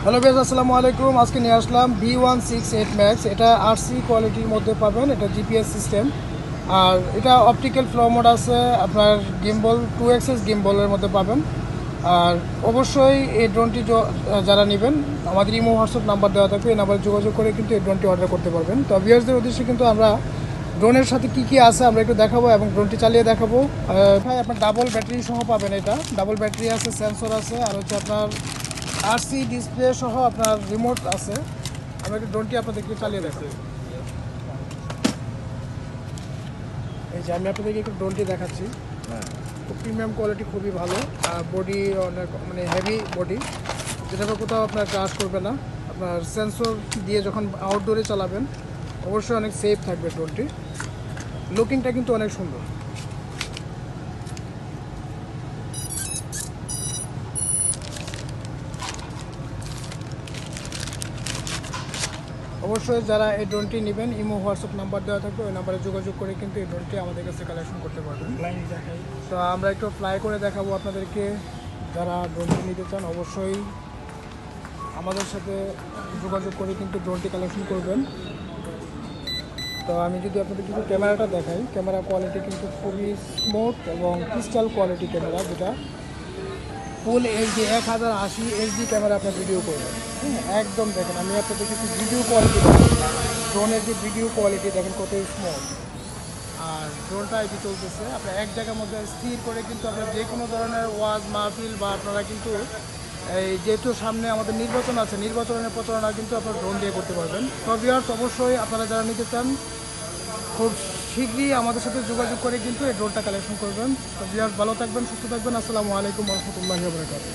Hello বেশ, আসসালামু আলাইকুম। আজকে নিয়ে আসলাম V168 ম্যাক্স। এটা আরসি কোয়ালিটির মধ্যে পাবেন। এটা জিপিএস সিস্টেম, আর এটা অপটিক্যাল ফ্লো মোড আছে। আপনার গিম্বল 2 গিম্বলের মধ্যে পাবেন। আর অবশ্যই এই ড্রোনটি যারা নেবেন, আমাদের ইমো হোয়াটসঅ্যাপ নাম্বার দেওয়া থাকবে, এই নাম্বারে যোগাযোগ করে কিন্তু এই ড্রোনটি অর্ডার করতে পারবেন। তো ভিউয়ার্সদের উদ্দেশ্যে কিন্তু আমরা ড্রোনের সাথে কি আছে আমরা একটু দেখাবো এবং ড্রোনটি চালিয়ে দেখাবো। ভাই, আপনার ডাবল ব্যাটারি সহ পাবেন। এটা ডাবল ব্যাটারি আছে, সেন্সর আছে, আর হচ্ছে আপনার আরসি ডিসপ্লে সহ আপনার রিমোট আছে। আমরা একটু ড্রোনটি আপনাদেরকে চালিয়ে দেখাবো। এই যে আমি আপনাদেরকে একটু ড্রোনটি দেখাচ্ছি। হ্যাঁ, খুব প্রিমিয়াম কোয়ালিটি, খুবই ভালো। আর বডি অনেক মানে হেভি বডি, যেটা কোথাও আপনার কাজ করবে না। আপনার সেন্সর দিয়ে যখন আউটডোরে চালাবেন অবশ্যই অনেক সেফ থাকবে ড্রোনটি। লুকিংটা কিন্তু অনেক সুন্দর। অবশ্যই যারা এই ড্রোনটি নেবেন, ইমো হোয়াটসঅ্যাপ নাম্বার দেওয়া থাকবে, ওই নাম্বারে যোগাযোগ করে কিন্তু এই ড্রোনটি আমাদের কাছে কালেকশন করতে পারবেন। তো আমরা একটু ফ্লাই করে দেখাবো আপনাদেরকে। যারা ড্রোনটি নিতে চান অবশ্যই আমাদের সাথে যোগাযোগ করে কিন্তু ড্রোনটি কালেকশন করবেন। তো আমি যদি আপনাদের কিছু ক্যামেরাটা দেখাই, ক্যামেরা কোয়ালিটি কিন্তু খুবই স্মুথ এবং ক্রিস্টাল কোয়ালিটি ক্যামেরা, যেটা ফুল এইচডি 1080 এইচডি ক্যামেরা আপনার ভিডিও করবেন। একদম দেখেন, আমি আপনাদের কিছু ভিডিও কোয়ালিটি দেখেন, ড্রোনের যে ভিডিও কোয়ালিটি দেখেন কত স্মুথ। আর ড্রোনটা এটি চলতেছে আপনার এক জায়গার মধ্যে স্থির করে কিন্তু আপনার যে কোনো ধরনের ওয়াজ মাহফিল বা আপনারা কিন্তু এই যেহেতু সামনে আমাদের নির্বাচন আছে, নির্বাচনের প্রচারণা কিন্তু আপনার ড্রোন দিয়ে করতে পারবেন। তো ভিউয়ার্স, অবশ্যই আপনারা যারা নিতে চান খুব শীঘ্রই আমাদের সাথে যোগাযোগ করে কিন্তু এই ড্রোনটা কালেকশন করবেন। তো ভিউয়ার্স, ভালো থাকবেন, সুস্থ থাকবেন। আসসালামু আলাইকুম ওয়া রাহমাতুল্লাহি ওয়া বারাকাতুহু।